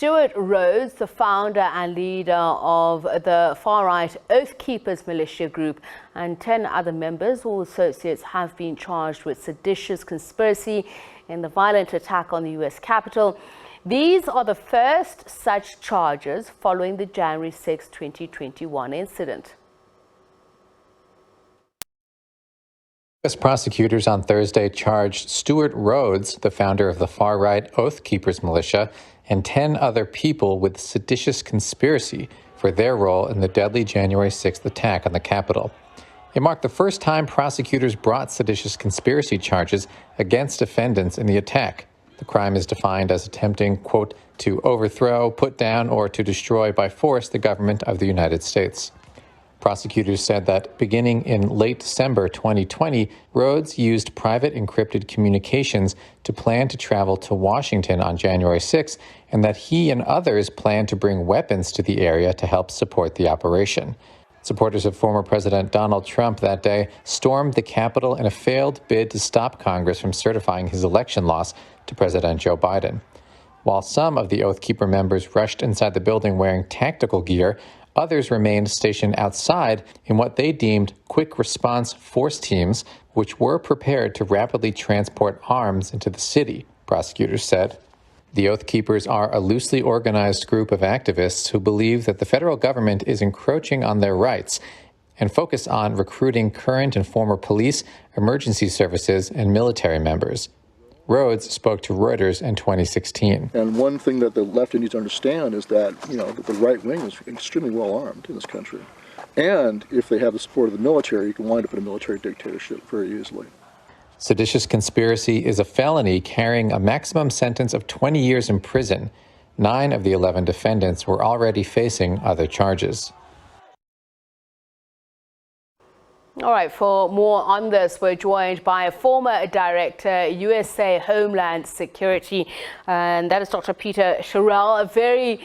Stewart Rhodes, the founder and leader of the far-right Oath Keepers militia group, and 10 other members or associates have been charged with seditious conspiracy in the violent attack on the U.S. Capitol. These are the first such charges following the January 6, 2021 incident. U.S. prosecutors on Thursday charged Stewart Rhodes, the founder of the far-right Oath Keepers militia, and 10 other people with seditious conspiracy for their role in the deadly January 6th attack on the Capitol. It marked the first time prosecutors brought seditious conspiracy charges against defendants in the attack. The crime is defined as attempting, quote, to overthrow, put down, or to destroy by force the government of the United States. Prosecutors said that beginning in late December 2020, Rhodes used private encrypted communications to plan to travel to Washington on January 6, and that he and others planned to bring weapons to the area to help support the operation. Supporters of former President Donald Trump that day stormed the Capitol in a failed bid to stop Congress from certifying his election loss to President Joe Biden. While some of the Oath Keeper members rushed inside the building wearing tactical gear, others remained stationed outside in what they deemed quick response force teams, which were prepared to rapidly transport arms into the city, prosecutors said. The Oath Keepers are a loosely organized group of activists who believe that the federal government is encroaching on their rights and focus on recruiting current and former police, emergency services, and military members. Rhodes spoke to Reuters in 2016. And one thing that the left needs to understand is that, that the right wing is extremely well armed in this country. And if they have the support of the military, you can wind up in a military dictatorship very easily. Seditious conspiracy is a felony carrying a maximum sentence of 20 years in prison. 9 of the 11 defendants were already facing other charges. All right, for more on this, we're joined by a former director, U.S.A. Homeland Security, and that is Dr. Peter Sharrell. A very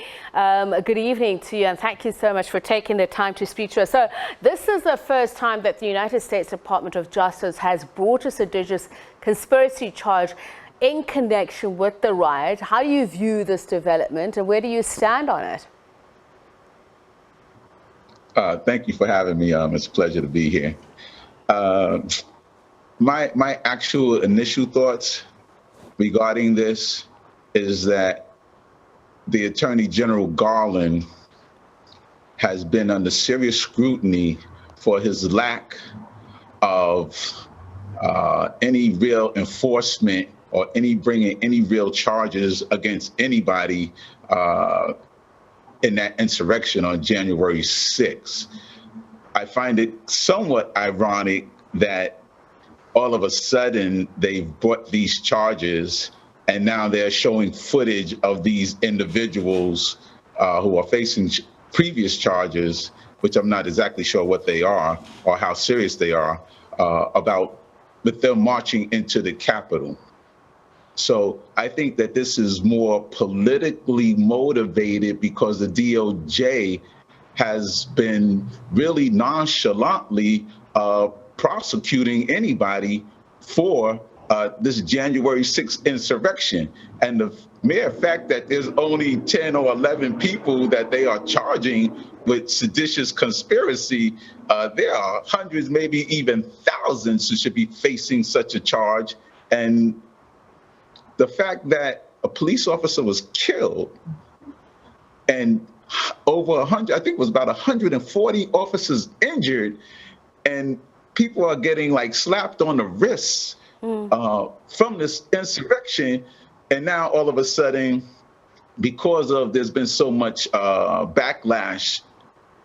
good evening to you, and thank you so much for taking the time to speak to us. So this is the first time that the United States Department of Justice has brought a seditious conspiracy charge in connection with the riot. How do you view this development, and where do you stand on it? Thank you for having me. It's a pleasure to be here. My actual initial thoughts regarding this is that the Attorney General Garland has been under serious scrutiny for his lack of any real enforcement or bringing any real charges against anybody in that insurrection on January 6th. I find it somewhat ironic that all of a sudden they've brought these charges and now they're showing footage of these individuals who are facing previous charges, which I'm not exactly sure what they are or how serious they are, with them marching into the Capitol. So I think that this is more politically motivated because the DOJ has been really nonchalantly prosecuting anybody for this January 6th insurrection. And the mere fact that there's only 10 or 11 people that they are charging with seditious conspiracy, there are hundreds, maybe even thousands who should be facing such a charge. And the fact that a police officer was killed and over 100, I think it was about 140 officers injured, and people are getting like slapped on the wrists from this insurrection. And now all of a sudden, because there's been so much backlash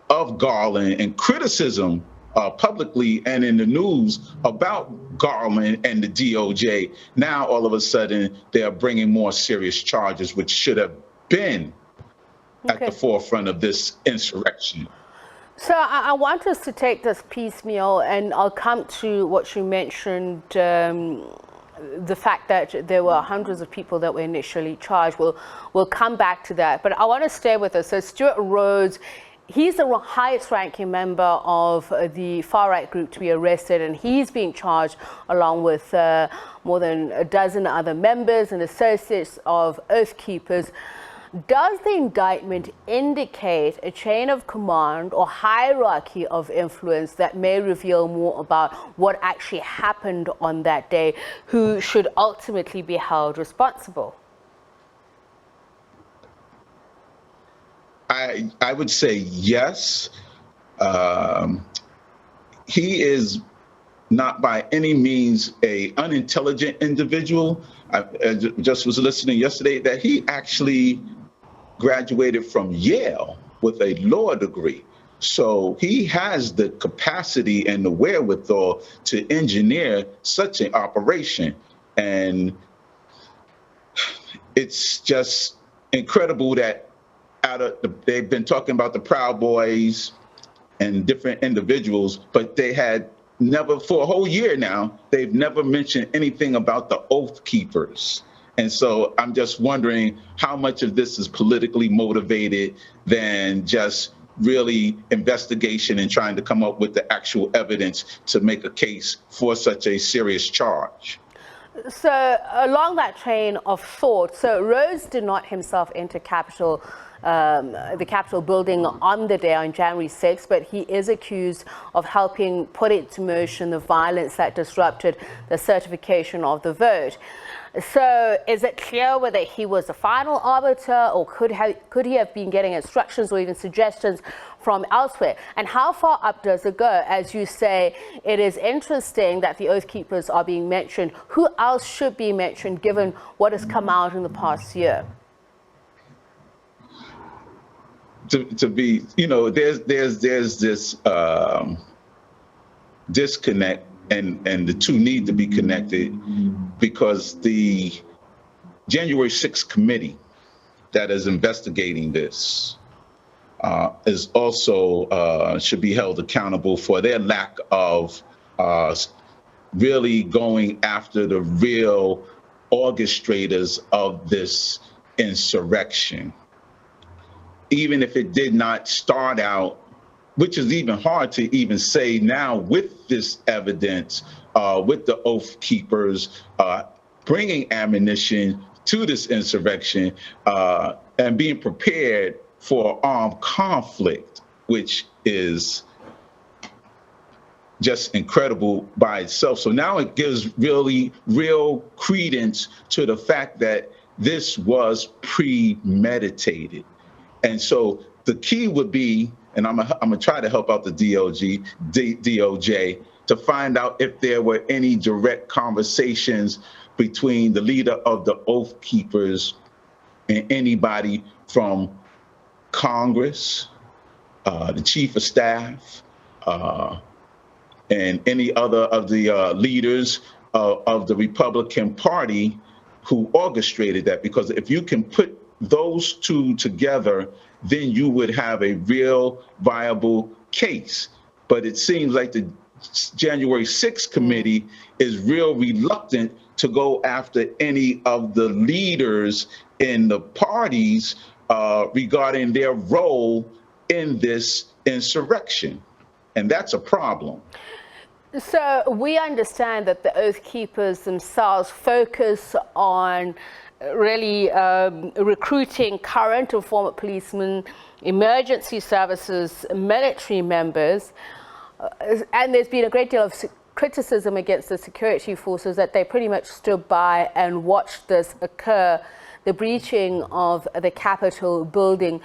of Garland and criticism publicly and in the news about Garland and the DOJ, now all of a sudden they are bringing more serious charges, which should have been at the forefront of this insurrection. So I want us to take this piecemeal, and I'll come to what you mentioned, the fact that there were hundreds of people that were initially charged. We'll come back to that, but I want to stay with us. So Stuart Rhodes, he's the highest ranking member of the far-right group to be arrested, and he's being charged along with more than a dozen other members and associates of Oath Keepers. Does the indictment indicate a chain of command or hierarchy of influence that may reveal more about what actually happened on that day, who should ultimately be held responsible? I would say yes. He is not by any means a unintelligent individual. I just was listening yesterday that he actually graduated from Yale with a law degree. So he has the capacity and the wherewithal to engineer such an operation. And it's just incredible that they've been talking about the Proud Boys and different individuals, but they had never, for a whole year now, they've never mentioned anything about the Oath Keepers. And so I'm just wondering how much of this is politically motivated than just really investigation and trying to come up with the actual evidence to make a case for such a serious charge. So along that train of thought, so Rhodes did not himself enter the Capitol building on the day, on January 6th, but he is accused of helping put into motion the violence that disrupted the certification of the vote. So is it clear whether he was the final arbiter, or could he have been getting instructions or even suggestions from elsewhere? And how far up does it go? As you say, it is interesting that the Oath Keepers are being mentioned. Who else should be mentioned given what has come out in the past year? To be, there's this disconnect, and the two need to be connected, because the January 6th committee that is investigating this is also should be held accountable for their lack of really going after the real orchestrators of this insurrection. Even if it did not start out, which is even hard to even say now with this evidence, with the Oath Keepers bringing ammunition to this insurrection and being prepared for armed conflict, which is just incredible by itself. So now it gives really real credence to the fact that this was premeditated. And so the key would be, and I'm gonna try to help out the DOJ to find out if there were any direct conversations between the leader of the Oath Keepers and anybody from Congress, the chief of staff, and any other of the leaders of the Republican Party who orchestrated that. Because if you can put those two together, then you would have a real viable case. But it seems like the January 6th committee is real reluctant to go after any of the leaders in the parties regarding their role in this insurrection. And that's a problem. So we understand that the Oath Keepers themselves focus on really recruiting current and former policemen, emergency services, military members, and there's been a great deal of criticism against the security forces that they pretty much stood by and watched this occur, the breaching of the Capitol building.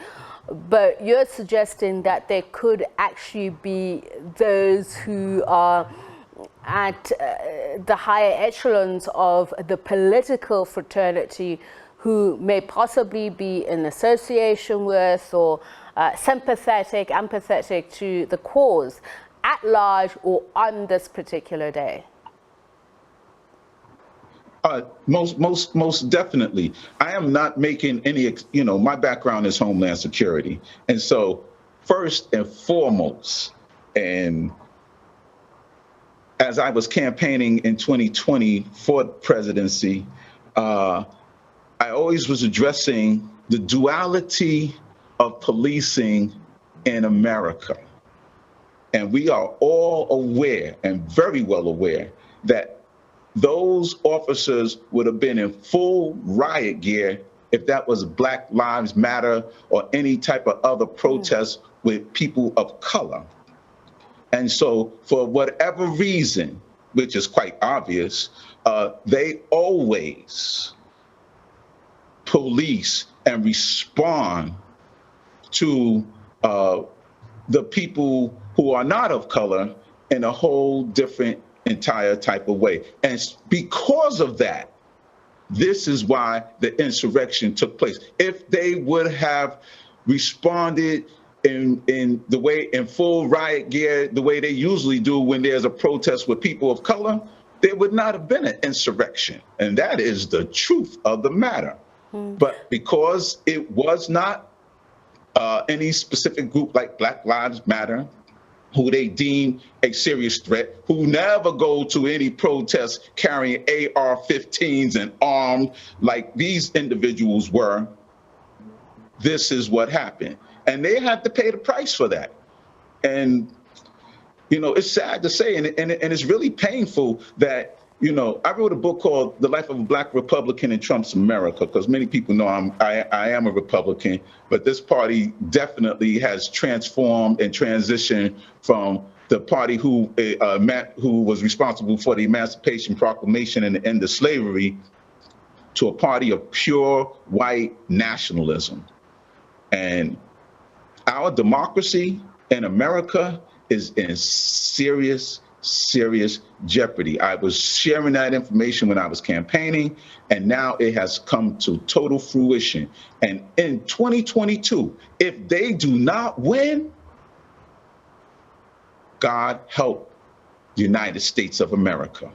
But you're suggesting that there could actually be those who are at the higher echelons of the political fraternity who may possibly be in association with or sympathetic, empathetic to the cause at large or on this particular day? Most definitely. I am not making any, my background is Homeland Security. And so first and foremost, and as I was campaigning in 2020 for presidency, I always was addressing the duality of policing in America. And we are all aware, and very well aware, that those officers would have been in full riot gear if that was Black Lives Matter or any type of other protest with people of color. And so for whatever reason, which is quite obvious, they always police and respond to the people who are not of color in a whole different, entire type of way. And because of that, this is why the insurrection took place. If they would have responded in the way, in full riot gear, the way they usually do when there's a protest with people of color, there would not have been an insurrection. And that is the truth of the matter. But because it was not any specific group like Black Lives Matter, who they deem a serious threat, who never go to any protests carrying AR-15s and armed like these individuals were, this is what happened. And they had to pay the price for that. And, you know, it's sad to say, and it's really painful that, you know, I wrote a book called The Life of a Black Republican in Trump's America, because many people know I am a Republican, but this party definitely has transformed and transitioned from the party who was responsible for the Emancipation Proclamation and the end of slavery to a party of pure white nationalism. And our democracy in America is in serious jeopardy. I was sharing that information when I was campaigning, and now it has come to total fruition. And in 2022, if they do not win, God help the United States of America.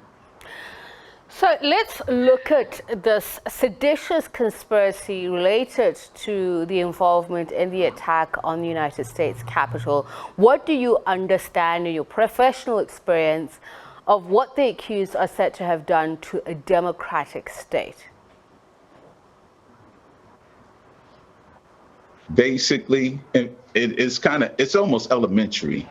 So let's look at this seditious conspiracy related to the involvement in the attack on the United States Capitol. What do you understand in your professional experience of what the accused are said to have done to a democratic state? Basically, it's almost elementary.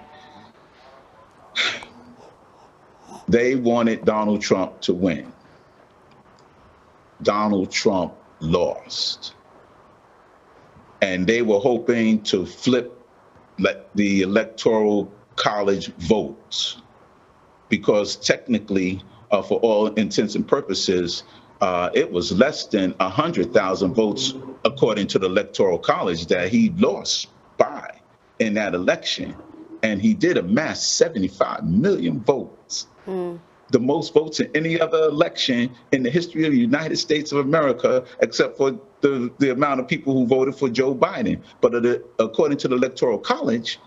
They wanted Donald Trump to win. Donald Trump lost. And they were hoping to flip the Electoral College votes, because technically, for all intents and purposes, it was less than 100,000 votes, according to the Electoral College, that he lost by in that election. And he did amass 75 million votes. The most votes in any other election in the history of the United States of America, except for the amount of people who voted for Joe Biden. But according to the Electoral College,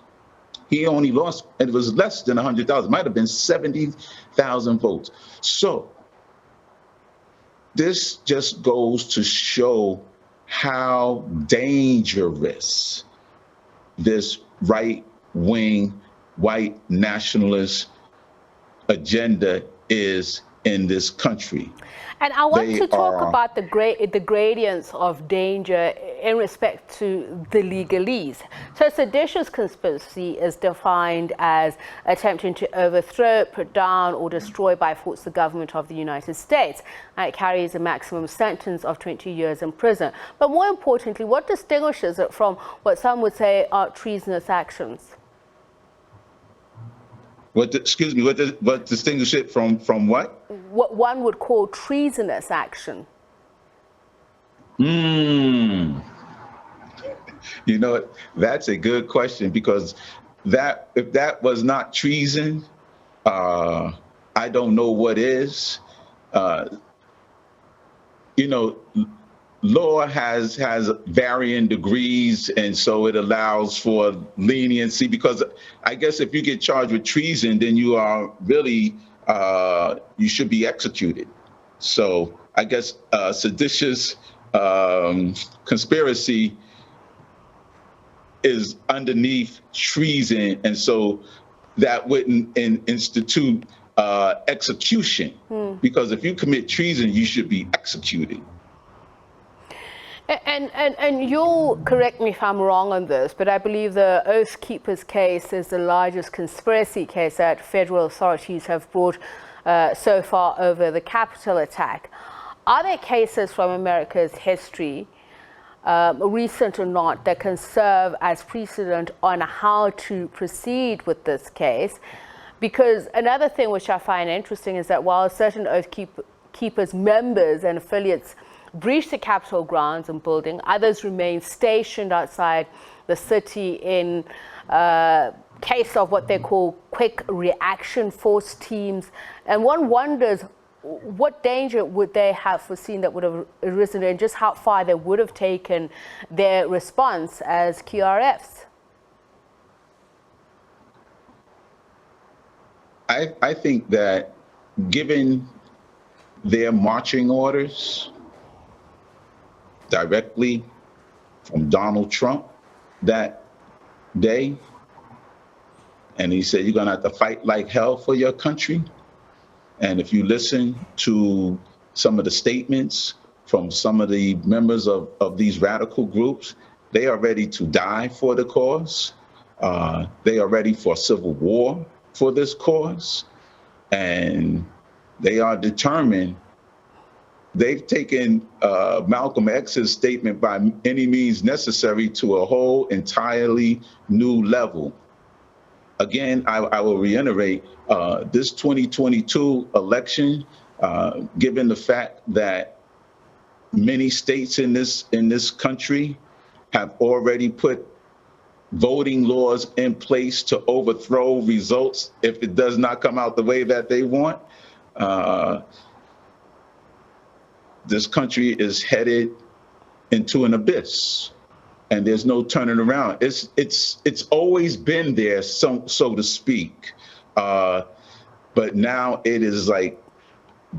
he only lost, and it was less than 100,000, might have been 70,000 votes. So this just goes to show how dangerous this right-wing, white nationalist agenda is in this country. And I want to talk about the gradients of danger in respect to the legalese. So seditious conspiracy is defined as attempting to overthrow, put down, or destroy by force the government of the United States. And it carries a maximum sentence of 20 years in prison. But more importantly, what distinguishes it from what some would say are treasonous actions? What distinguishes it from what? What one would call treasonous action. You know, that's a good question, because if that was not treason, I don't know what is. You know, law has varying degrees, and so it allows for leniency, because I guess if you get charged with treason, then you are really, you should be executed. So I guess seditious conspiracy is underneath treason, and so that wouldn't institute execution, because if you commit treason, you should be executed. And you'll correct me if I'm wrong on this, but I believe the Oath Keepers case is the largest conspiracy case that federal authorities have brought so far over the Capitol attack. Are there cases from America's history recent or not, that can serve as precedent on how to proceed with this case. Because another thing which I find interesting is that while certain Oath Keepers members and affiliates breached the Capitol grounds and building, others remain stationed outside the city in case of what they call quick reaction force teams. And one wonders, what danger would they have foreseen that would have arisen, and just how far they would have taken their response as QRFs? I think that given their marching orders directly from Donald Trump that day, and he said, you're going to have to fight like hell for your country. And if you listen to some of the statements from some of the members of these radical groups, they are ready to die for the cause. They are ready for civil war for this cause. And they are determined. They've taken Malcolm X's statement by any means necessary to a whole entirely new level. Again, I will reiterate, this 2022 election, given the fact that many states in this country have already put voting laws in place to overthrow results if it does not come out the way that they want, this country is headed into an abyss. And there's no turning around. It's always been there, so to speak. But now it is like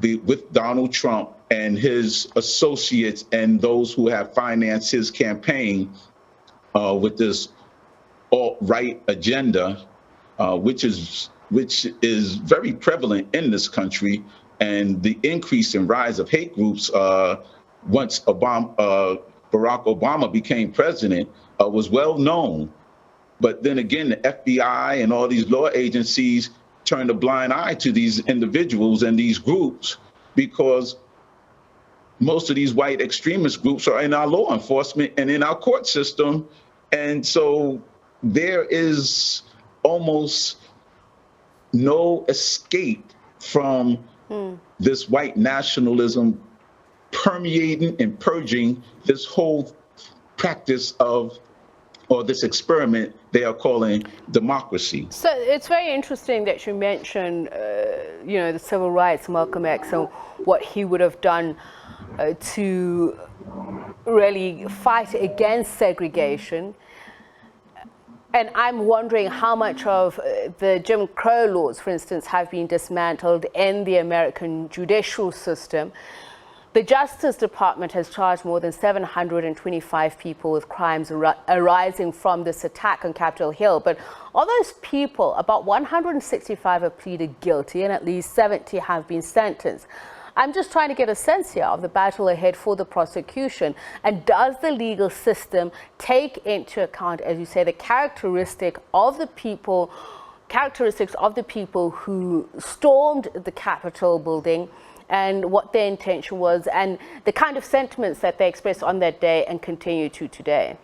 with Donald Trump and his associates and those who have financed his campaign with this alt-right agenda, which is very prevalent in this country, and the increase and rise of hate groups once Barack Obama became president was well known. But then again, the FBI and all these law agencies turned a blind eye to these individuals and these groups, because most of these white extremist groups are in our law enforcement and in our court system. And so there is almost no escape from this white nationalism permeating and purging this whole practice of, or this experiment they are calling democracy. So it's very interesting that you mentioned, the civil rights, Malcolm X, and what he would have done to really fight against segregation. And I'm wondering how much of the Jim Crow laws, for instance, have been dismantled in the American judicial system. The Justice Department has charged more than 725 people with crimes arising from this attack on Capitol Hill. But of those people, about 165 have pleaded guilty and at least 70 have been sentenced. I'm just trying to get a sense here of the battle ahead for the prosecution. And does the legal system take into account, as you say, the characteristics of the people who stormed the Capitol building, and what their intention was, and the kind of sentiments that they expressed on that day and continue to today?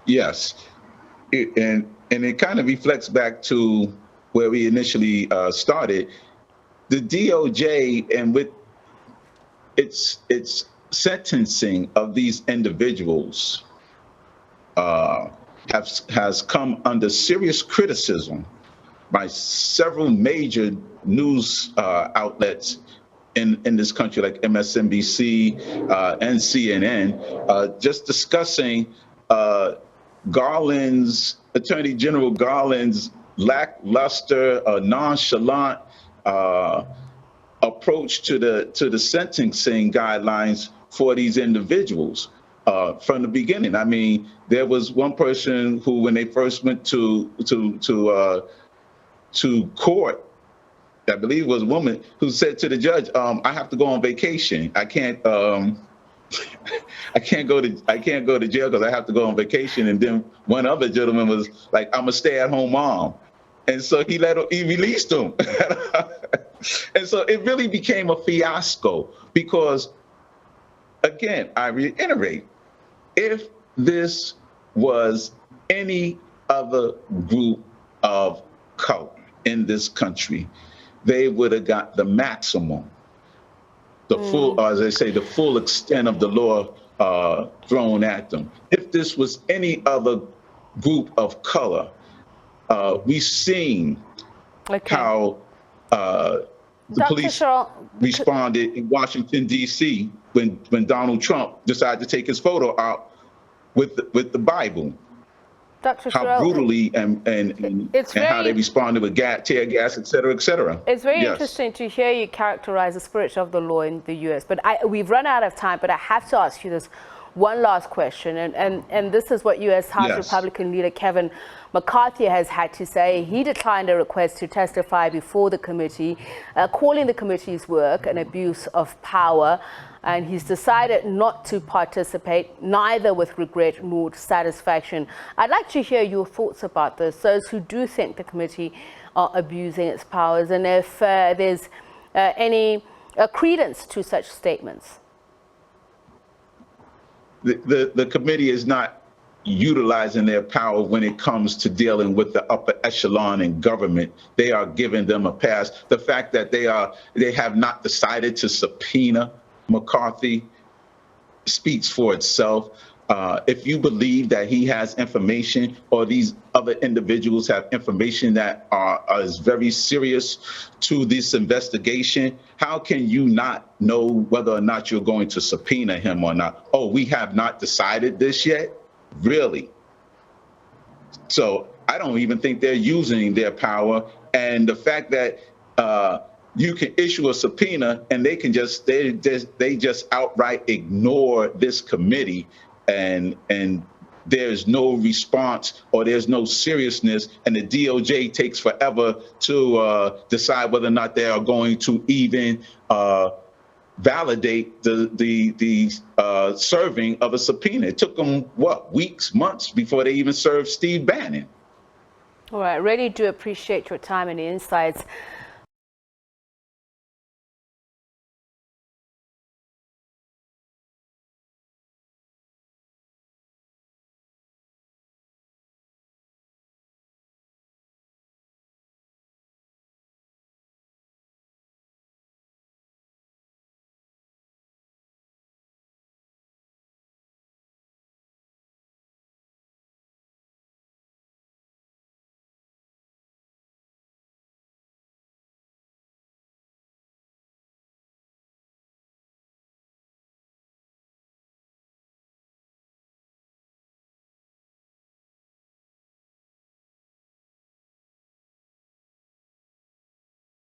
Yes, and it kind of reflects back to where we initially started. The DOJ, and with its sentencing of these individuals, has come under serious criticism by several major news outlets in this country, like MSNBC and CNN, just discussing Attorney General Garland's lackluster, nonchalant approach to the sentencing guidelines for these individuals from the beginning. I mean, there was one person who, when they first went to court, I believe it was a woman, who said to the judge, "I have to go on vacation. I can't go to jail because I have to go on vacation." And then one other gentleman was like, "I'm a stay-at-home mom," and so he released him. And so it really became a fiasco, because again, I reiterate, if this was any other group of color in this country, they would have got the maximum, the full, as I say, the full extent of the law thrown at them. If this was any other group of color, we've seen how the police responded in Washington, D.C. when Donald Trump decided to take his photo out with the Bible. Dr. How Sherrill, brutally and how they responded with tear gas, et cetera, et cetera. It's very interesting to hear you characterize the spirit of the law in the U.S. But we've run out of time, but I have to ask you this one last question. And this is what U.S. House Republican leader Kevin McCarthy has had to say. He declined a request to testify before the committee, calling the committee's work an abuse of power. And he's decided not to participate, neither with regret nor satisfaction. I'd like to hear your thoughts about this, those who do think the committee are abusing its powers, and if there's any credence to such statements. The committee is not utilizing their power when it comes to dealing with the upper echelon in government. They are giving them a pass. The fact that they have not decided to subpoena McCarthy speaks for itself. If you believe that he has information, or these other individuals have information that is very serious to this investigation, how can you not know whether or not you're going to subpoena him or not? Oh, we have not decided this yet? Really? So I don't even think they're using their power. And the fact that you can issue a subpoena and they just outright ignore this committee, and there's no response, or there's no seriousness, and the DOJ takes forever to decide whether or not they are going to even validate the serving of a subpoena. It took them, what, weeks, months before they even served Steve Bannon. All right, really do appreciate your time and the insights.